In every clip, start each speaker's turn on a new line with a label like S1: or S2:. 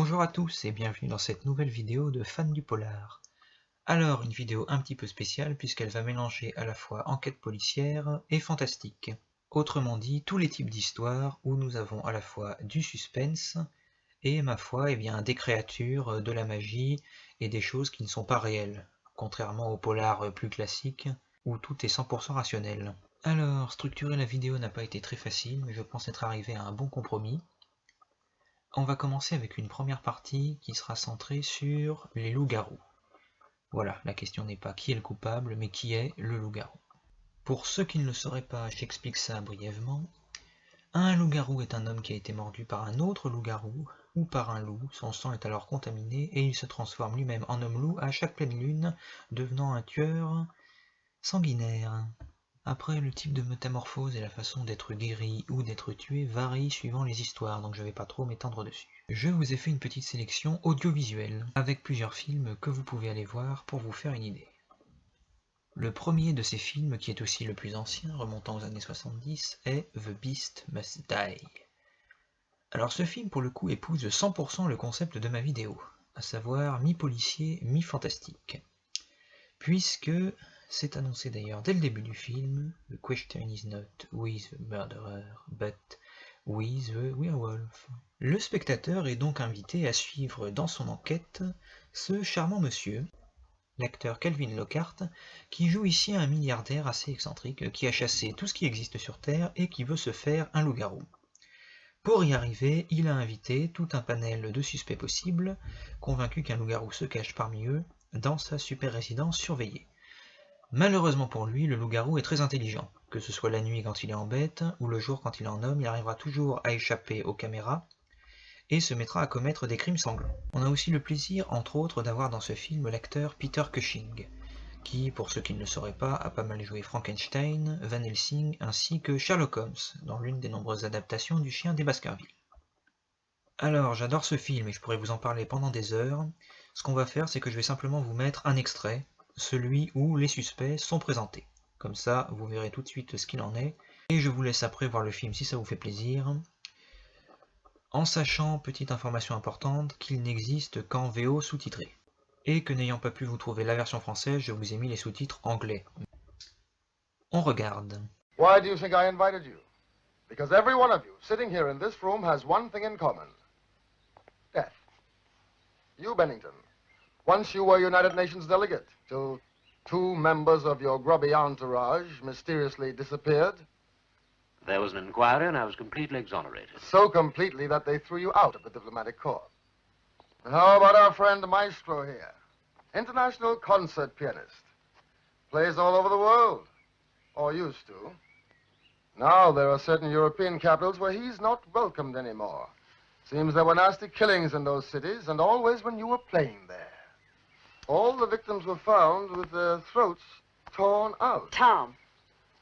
S1: Bonjour à tous et bienvenue dans cette nouvelle vidéo de Fans du Polar. Alors, une vidéo un petit peu spéciale puisqu'elle va mélanger à la fois enquête policière et fantastique. Autrement dit, tous les types d'histoires où nous avons à la fois du suspense et, ma foi, des créatures, de la magie et des choses qui ne sont pas réelles, contrairement au polar plus classique où tout est 100% rationnel. Alors, structurer la vidéo n'a pas été très facile, mais je pense être arrivé à un bon compromis. On va commencer avec une première partie qui sera centrée sur les loups-garous. Voilà, la question n'est pas qui est le coupable, mais qui est le loup-garou. Pour ceux qui ne le sauraient pas, j'explique ça brièvement. Un loup-garou est un homme qui a été mordu par un autre loup-garou, ou par un loup, son sang est alors contaminé, et il se transforme lui-même en homme-loup à chaque pleine lune, devenant un tueur sanguinaire. Après, le type de métamorphose et la façon d'être guéri ou d'être tué varie suivant les histoires, donc je ne vais pas trop m'étendre dessus. Je vous ai fait une petite sélection audiovisuelle, avec plusieurs films que vous pouvez aller voir pour vous faire une idée. Le premier de ces films, qui est aussi le plus ancien, remontant aux années 70, est The Beast Must Die. Alors ce film, pour le coup, épouse 100% le concept de ma vidéo, à savoir mi-policier, mi-fantastique. Puisque c'est annoncé d'ailleurs dès le début du film, The question is not with the murderer, but with the werewolf. Le spectateur est donc invité à suivre dans son enquête ce charmant monsieur, l'acteur Calvin Lockhart, qui joue ici un milliardaire assez excentrique qui a chassé tout ce qui existe sur Terre et qui veut se faire un loup-garou. Pour y arriver, il a invité tout un panel de suspects possibles, convaincus qu'un loup-garou se cache parmi eux, dans sa super résidence surveillée. Malheureusement pour lui, le loup-garou est très intelligent. Que ce soit la nuit quand il est en bête, ou le jour quand il est en homme, il arrivera toujours à échapper aux caméras, et se mettra à commettre des crimes sanglants. On a aussi le plaisir, entre autres, d'avoir dans ce film l'acteur Peter Cushing, qui, pour ceux qui ne le sauraient pas, a pas mal joué Frankenstein, Van Helsing, ainsi que Sherlock Holmes, dans l'une des nombreuses adaptations du Chien des Baskerville. Alors, j'adore ce film et je pourrais vous en parler pendant des heures. Ce qu'on va faire, c'est que je vais simplement vous mettre un extrait, celui où les suspects sont présentés. Comme ça, vous verrez tout de suite ce qu'il en est, et je vous laisse après voir le film si ça vous fait plaisir, en sachant, petite information importante, qu'il n'existe qu'en VO sous-titré, et que n'ayant pas pu vous trouver la version française, je vous ai mis les sous-titres anglais. On regarde.
S2: Why do you think I invited you? Because every one of you sitting here in this room has one thing in common. Death. You, Bennington. Once you were United Nations delegate, till two members of your grubby entourage mysteriously disappeared.
S3: There was an inquiry and I was completely exonerated.
S2: So completely that they threw you out of the diplomatic corps. And how about our friend Maestro here? International concert pianist. Plays all over the world. Or used to. Now there are certain European capitals where he's not welcomed anymore. Seems there were nasty killings in those cities, and always when you were playing there. All the victims were found with their throats torn out.
S4: Tom,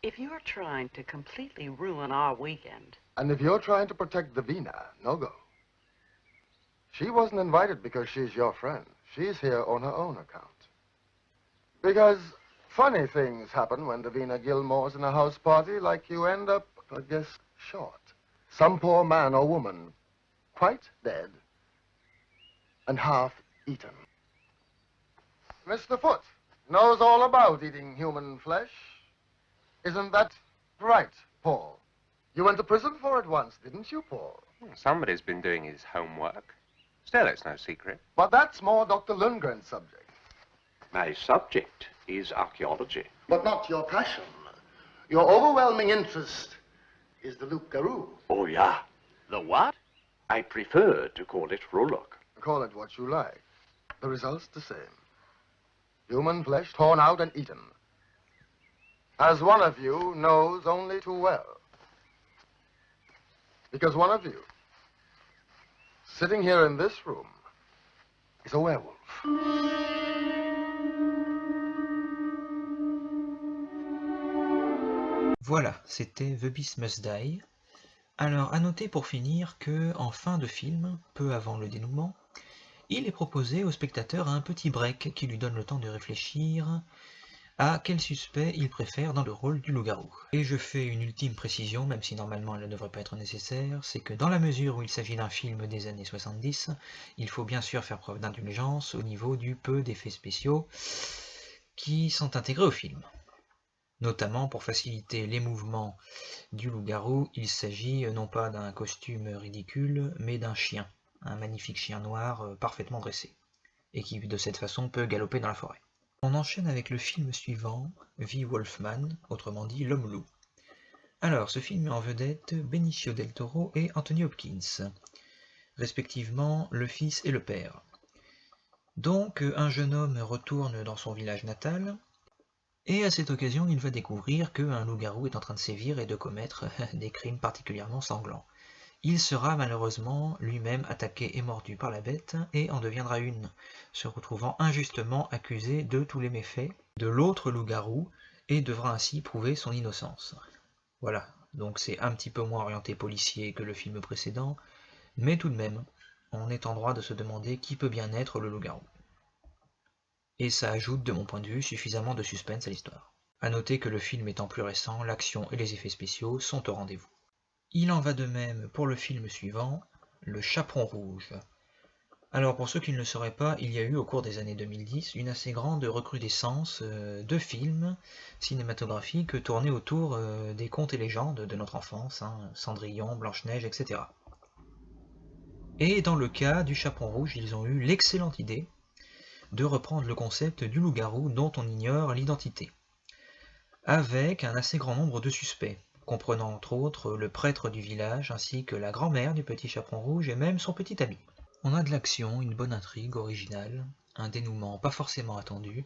S4: if you're trying to completely ruin our weekend...
S2: And if you're trying to protect Davina, no go. She wasn't invited because she's your friend. She's here on her own account. Because funny things happen when Davina Gilmore's in a house party, like you end up, I guess, short. Some poor man or woman, quite dead, and half eaten. Mr. Foote knows all about eating human flesh. Isn't that right, Paul? You went to prison for it once, didn't you, Paul?
S5: Somebody's been doing his homework. Still, it's no secret.
S2: But that's more Dr. Lundgren's subject.
S3: My subject is archaeology.
S2: But not your passion. Your overwhelming interest is the loup-garou.
S3: Oh, yeah. The what? I prefer to call it Rolock.
S2: Call it what you like. The result's the same. Human flesh torn out and eaten. As one of you knows only too well. Because one of you, sitting here in this room, is a werewolf.
S1: Voilà, c'était The Beast Must Die. Alors, à noter pour finir que, en fin de film, peu avant le dénouement, il est proposé au spectateur un petit break qui lui donne le temps de réfléchir à quel suspect il préfère dans le rôle du loup-garou. Et je fais une ultime précision, même si normalement elle ne devrait pas être nécessaire, c'est que dans la mesure où il s'agit d'un film des années 70, il faut bien sûr faire preuve d'indulgence au niveau du peu d'effets spéciaux qui sont intégrés au film. Notamment pour faciliter les mouvements du loup-garou, il s'agit non pas d'un costume ridicule, mais d'un chien, un magnifique chien noir parfaitement dressé, et qui de cette façon peut galoper dans la forêt. On enchaîne avec le film suivant, The Wolfman, autrement dit L'Homme-Loup. Alors, ce film met en vedette Benicio del Toro et Anthony Hopkins, respectivement le fils et le père. Donc, un jeune homme retourne dans son village natal, et à cette occasion, il va découvrir qu'un loup-garou est en train de sévir et de commettre des crimes particulièrement sanglants. Il sera malheureusement lui-même attaqué et mordu par la bête, et en deviendra une, se retrouvant injustement accusé de tous les méfaits de l'autre loup-garou, et devra ainsi prouver son innocence. Voilà, donc c'est un petit peu moins orienté policier que le film précédent, mais tout de même, on est en droit de se demander qui peut bien être le loup-garou. Et ça ajoute, de mon point de vue, suffisamment de suspense à l'histoire. A noter que le film étant plus récent, l'action et les effets spéciaux sont au rendez-vous. Il en va de même pour le film suivant, Le Chaperon Rouge. Alors pour ceux qui ne le sauraient pas, il y a eu au cours des années 2010 une assez grande recrudescence de films cinématographiques tournés autour des contes et légendes de notre enfance, Cendrillon, Blanche-Neige, etc. Et dans le cas du Chaperon Rouge, ils ont eu l'excellente idée de reprendre le concept du loup-garou dont on ignore l'identité, avec un assez grand nombre de suspects, comprenant entre autres le prêtre du village ainsi que la grand-mère du petit Chaperon Rouge et même son petit ami. On a de l'action, une bonne intrigue originale, un dénouement pas forcément attendu,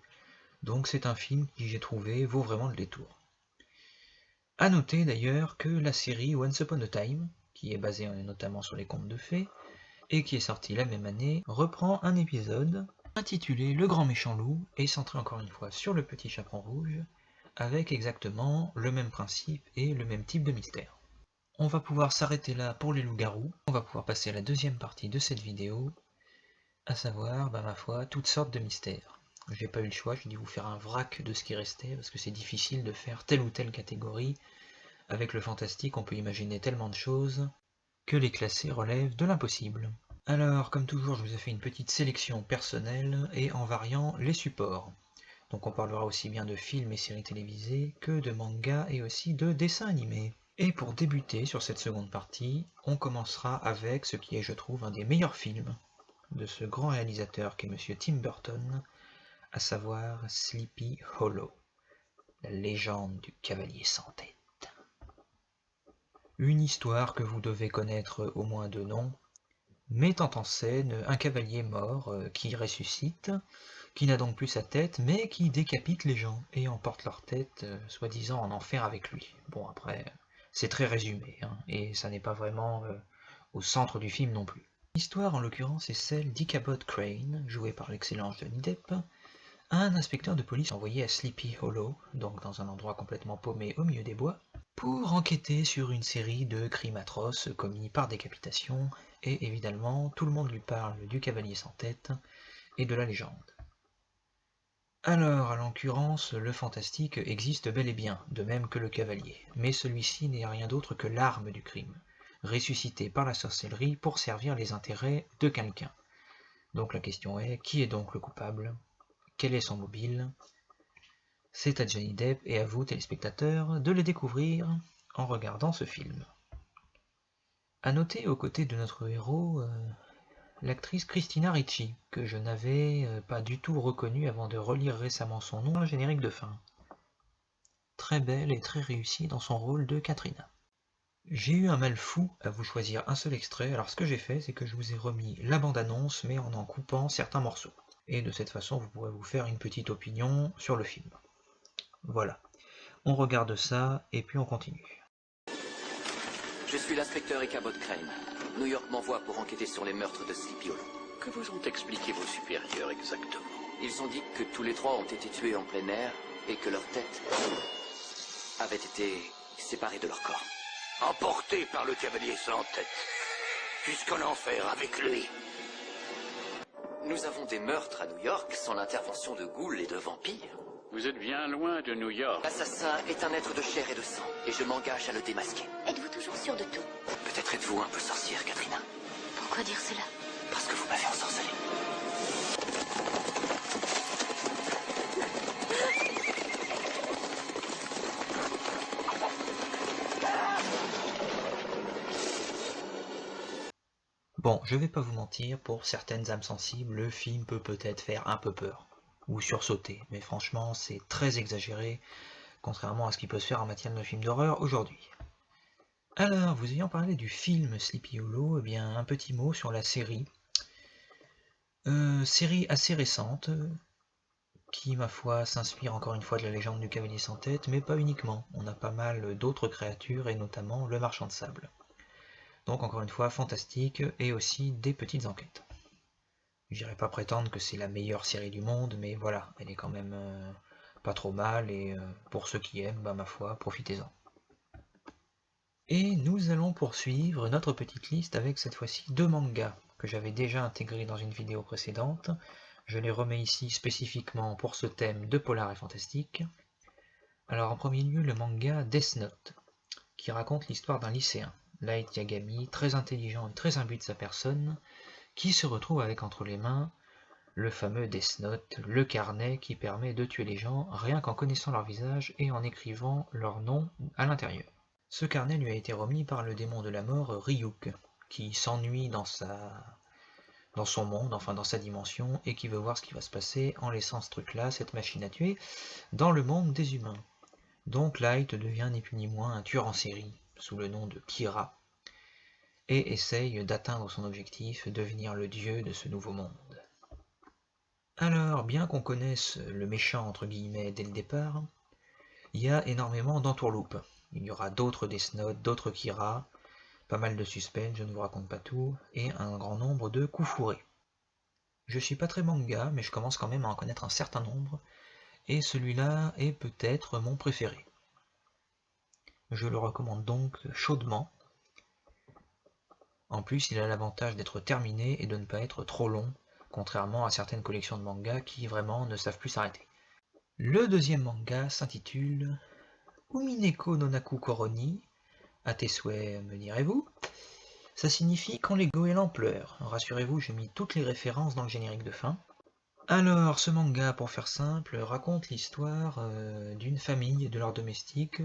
S1: donc c'est un film qui, j'ai trouvé, vaut vraiment le détour. A noter d'ailleurs que la série Once Upon a Time, qui est basée notamment sur les contes de fées, et qui est sortie la même année, reprend un épisode intitulé Le Grand Méchant Loup, et centré encore une fois sur le petit Chaperon Rouge, avec exactement le même principe et le même type de mystère. On va pouvoir s'arrêter là pour les loups-garous, on va pouvoir passer à la deuxième partie de cette vidéo, à savoir, ma foi, toutes sortes de mystères. J'ai pas eu le choix, j'ai dû vous faire un vrac de ce qui restait, parce que c'est difficile de faire telle ou telle catégorie. Avec le fantastique, on peut imaginer tellement de choses, que les classer relève de l'impossible. Alors, comme toujours, je vous ai fait une petite sélection personnelle, et en variant les supports. Donc on parlera aussi bien de films et séries télévisées, que de mangas et aussi de dessins animés. Et pour débuter sur cette seconde partie, on commencera avec ce qui est, je trouve, un des meilleurs films de ce grand réalisateur qu'est Monsieur Tim Burton, à savoir Sleepy Hollow, la légende du cavalier sans tête. Une histoire que vous devez connaître au moins de nom, mettant en scène un cavalier mort qui ressuscite, qui n'a donc plus sa tête, mais qui décapite les gens et emporte leur tête, soi-disant en enfer avec lui. Bon, après, c'est très résumé, et ça n'est pas vraiment au centre du film non plus. L'histoire, en l'occurrence, est celle d'Ichabod Crane, joué par l'excellent Johnny Depp, un inspecteur de police envoyé à Sleepy Hollow, donc dans un endroit complètement paumé au milieu des bois, pour enquêter sur une série de crimes atroces commis par décapitation, et évidemment, tout le monde lui parle du cavalier sans tête et de la légende. Alors, à l'occurrence, le fantastique existe bel et bien, de même que le cavalier, mais celui-ci n'est rien d'autre que l'arme du crime, ressuscité par la sorcellerie pour servir les intérêts de quelqu'un. Donc la question est, qui est donc le coupable? Quel est son mobile? C'est à Johnny Depp et à vous, téléspectateurs, de le découvrir en regardant ce film. A noter aux côtés de notre héros, l'actrice Christina Ricci, que je n'avais pas du tout reconnue avant de relire récemment son nom dans le générique de fin. Très belle et très réussie dans son rôle de Katrina. J'ai eu un mal fou à vous choisir un seul extrait, alors ce que j'ai fait, c'est que je vous ai remis la bande-annonce, mais en coupant certains morceaux. Et de cette façon, vous pourrez vous faire une petite opinion sur le film. Voilà. On regarde ça, et puis on continue.
S6: Je suis l'inspecteur Ichabod Crane. New York m'envoie pour enquêter sur les meurtres de Sleepy Hollow.
S7: Que vous ont expliqué vos supérieurs exactement?
S6: Ils ont dit que tous les trois ont été tués en plein air et que leurs têtes avaient été séparées de leur corps.
S7: Emportés par le cavalier sans tête. Jusqu'en enfer avec lui.
S6: Nous avons des meurtres à New York sans l'intervention de ghouls et de vampires.
S7: Vous êtes bien loin de New York.
S6: L'assassin est un être de chair et de sang, et je m'engage à le démasquer.
S8: Êtes-vous toujours sûr de tout?
S6: Peut-être êtes-vous un peu sorcière, Katrina.
S8: Pourquoi dire cela?
S6: Parce que vous m'avez ensorcelé.
S1: Bon, je vais pas vous mentir, pour certaines âmes sensibles, le film peut peut-être faire un peu peur, ou sursauter, mais franchement c'est très exagéré, contrairement à ce qui peut se faire en matière de film d'horreur aujourd'hui. Alors, vous ayant parlé du film Sleepy Hollow, eh bien un petit mot sur la série. Série assez récente, qui ma foi s'inspire encore une fois de la légende du Cavalier sans tête, mais pas uniquement, on a pas mal d'autres créatures, et notamment le Marchand de Sable. Donc encore une fois, fantastique, et aussi des petites enquêtes. Je n'irai pas prétendre que c'est la meilleure série du monde, mais voilà, elle est quand même pas trop mal, et pour ceux qui aiment, bah ma foi, profitez-en. Et nous allons poursuivre notre petite liste avec cette fois-ci 2 mangas, que j'avais déjà intégrés dans une vidéo précédente. Je les remets ici spécifiquement pour ce thème de polar et fantastique. Alors en premier lieu, le manga Death Note, qui raconte l'histoire d'un lycéen, Light Yagami, très intelligent et très imbu de sa personne, qui se retrouve avec entre les mains le fameux Death Note, le carnet qui permet de tuer les gens rien qu'en connaissant leur visage et en écrivant leur nom à l'intérieur. Ce carnet lui a été remis par le démon de la mort Ryuk, qui s'ennuie dans son monde, enfin dans sa dimension, et qui veut voir ce qui va se passer en laissant ce truc-là, cette machine à tuer, dans le monde des humains. Donc Light devient ni plus ni moins un tueur en série, sous le nom de Kira, et essaye d'atteindre son objectif, devenir le dieu de ce nouveau monde. Alors, bien qu'on connaisse le méchant entre guillemets dès le départ, il y a énormément d'entourloupes. Il y aura d'autres Death Note, d'autres Kira, pas mal de suspense, je ne vous raconte pas tout, et un grand nombre de coups fourrés. Je suis pas très manga, mais je commence quand même à en connaître un certain nombre, et celui-là est peut-être mon préféré. Je le recommande donc chaudement. En plus, il a l'avantage d'être terminé et de ne pas être trop long, contrairement à certaines collections de mangas qui vraiment ne savent plus s'arrêter. Le deuxième manga s'intitule Umineko no Naku Koroni, à tes souhaits me direz-vous. Ça signifie quand les goélands pleurent. Rassurez-vous, j'ai mis toutes les références dans le générique de fin. Alors, ce manga, pour faire simple, raconte l'histoire d'une famille et de leurs domestiques,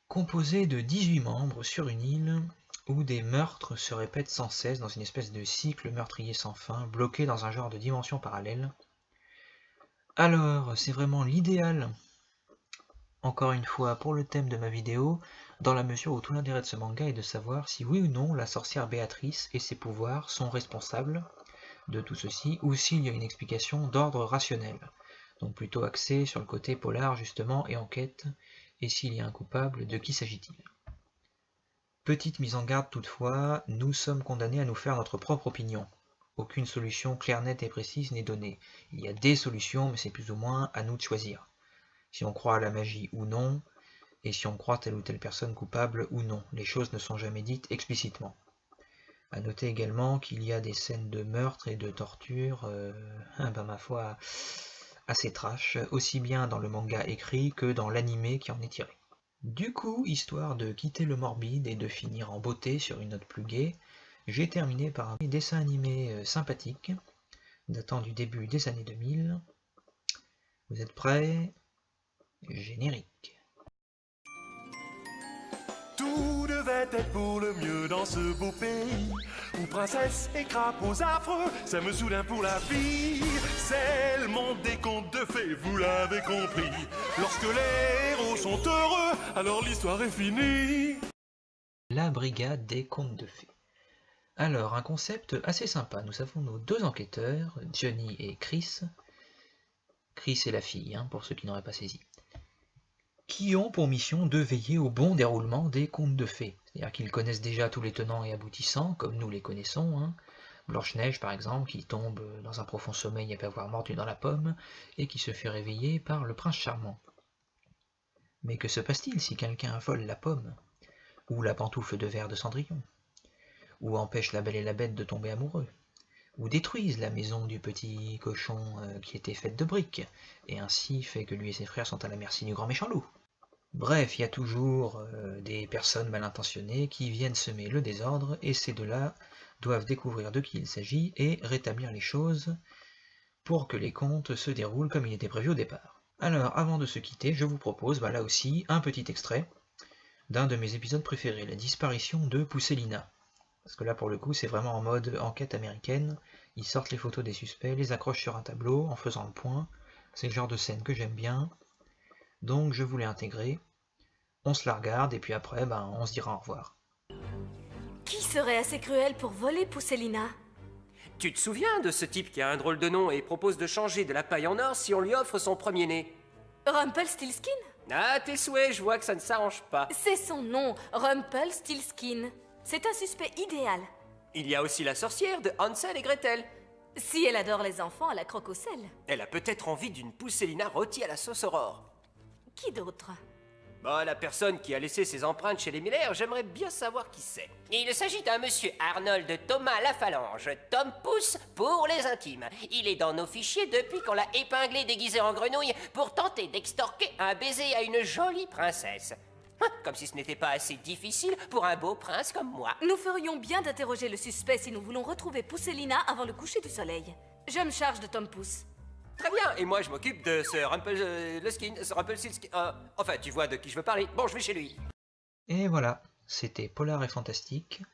S1: composée de 18 membres sur une île où des meurtres se répètent sans cesse dans une espèce de cycle meurtrier sans fin, bloqué dans un genre de dimension parallèle. Alors, c'est vraiment l'idéal, encore une fois, pour le thème de ma vidéo, dans la mesure où tout l'intérêt de ce manga est de savoir si oui ou non la sorcière Béatrice et ses pouvoirs sont responsables de tout ceci, ou s'il y a une explication d'ordre rationnel, donc plutôt axé sur le côté polar justement et enquête, et s'il y a un coupable, de qui s'agit-il? Petite mise en garde toutefois, nous sommes condamnés à nous faire notre propre opinion. Aucune solution claire, nette et précise n'est donnée. Il y a des solutions, mais c'est plus ou moins à nous de choisir. Si on croit à la magie ou non, et si on croit telle ou telle personne coupable ou non. Les choses ne sont jamais dites explicitement. A noter également qu'il y a des scènes de meurtre et de torture, ma foi, assez trash, aussi bien dans le manga écrit que dans l'anime qui en est tiré. Du coup, histoire de quitter le morbide et de finir en beauté sur une note plus gaie, j'ai terminé par un dessin animé sympathique, datant du début des années 2000. Vous êtes prêts? Générique.
S9: Tout devait être pour le mieux dans ce beau pays, où princesse et crapauds affreux s'aiment soudain pour la vie. C'est le monde des contes de fées, vous l'avez compris. Lorsque les héros sont heureux, alors l'histoire est finie.
S1: La brigade des contes de fées. Alors, un concept assez sympa. Nous avons nos 2 enquêteurs, Johnny et Chris. Chris est la fille, pour ceux qui n'auraient pas saisi. Qui ont pour mission de veiller au bon déroulement des contes de fées. C'est-à-dire qu'ils connaissent déjà tous les tenants et aboutissants, comme nous les connaissons. Blanche-Neige, par exemple, qui tombe dans un profond sommeil après avoir mordu dans la pomme, et qui se fait réveiller par le prince charmant. Mais que se passe-t-il si quelqu'un vole la pomme, ou la pantoufle de verre de Cendrillon, ou empêche la Belle et la Bête de tomber amoureux, ou détruisent la maison du petit cochon qui était faite de briques, et ainsi fait que lui et ses frères sont à la merci du grand méchant loup. Bref, il y a toujours des personnes mal intentionnées qui viennent semer le désordre, et ces deux-là doivent découvrir de qui il s'agit et rétablir les choses pour que les contes se déroulent comme il était prévu au départ. Alors, avant de se quitter, je vous propose, là aussi, un petit extrait d'un de mes épisodes préférés, la disparition de Pousselina. Parce que là, pour le coup, c'est vraiment en mode enquête américaine. Ils sortent les photos des suspects, les accrochent sur un tableau en faisant le point. C'est le genre de scène que j'aime bien. Donc, je voulais intégrer. On se la regarde et puis après, on se dira au revoir.
S8: Qui serait assez cruel pour voler Pousselina?
S10: Tu te souviens de ce type qui a un drôle de nom et propose de changer de la paille en or si on lui offre son premier-né?
S8: Rumpelstiltskin?
S10: Ah, tes souhaits, je vois que ça ne s'arrange pas.
S8: C'est son nom, Rumpelstiltskin. C'est un suspect idéal.
S10: Il y a aussi la sorcière de Hansel et Gretel.
S8: Si elle adore les enfants, elle la croque au sel.
S10: Elle a peut-être envie d'une Pousselina rôtie à la sauce Aurore.
S8: Qui d'autre?
S10: La personne qui a laissé ses empreintes chez les Miller, j'aimerais bien savoir qui c'est.
S11: Il s'agit d'un monsieur Arnold Thomas Laphalange, Tom Pouce pour les intimes. Il est dans nos fichiers depuis qu'on l'a épinglé déguisé en grenouille pour tenter d'extorquer un baiser à une jolie princesse. Comme si ce n'était pas assez difficile pour un beau prince comme moi.
S8: Nous ferions bien d'interroger le suspect si nous voulons retrouver Pousselina avant le coucher du soleil. Je me charge de Tom Pouce.
S10: Très bien, et moi je m'occupe de ce Rumpelstiltskin. Enfin, tu vois de qui je veux parler. Bon, je vais chez lui.
S1: Et voilà, c'était Polar et Fantastique.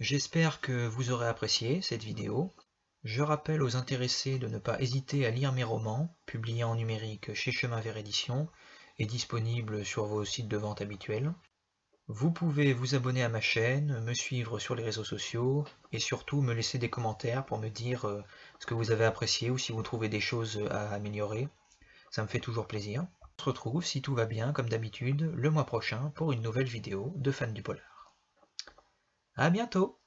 S1: J'espère que vous aurez apprécié cette vidéo. Je rappelle aux intéressés de ne pas hésiter à lire mes romans, publiés en numérique chez Chemin Vert Édition, et disponibles sur vos sites de vente habituels. Vous pouvez vous abonner à ma chaîne, me suivre sur les réseaux sociaux, et surtout me laisser des commentaires pour me dire ce que vous avez apprécié ou si vous trouvez des choses à améliorer. Ça me fait toujours plaisir. On se retrouve, si tout va bien, comme d'habitude, le mois prochain pour une nouvelle vidéo de Fans du Polar. À bientôt!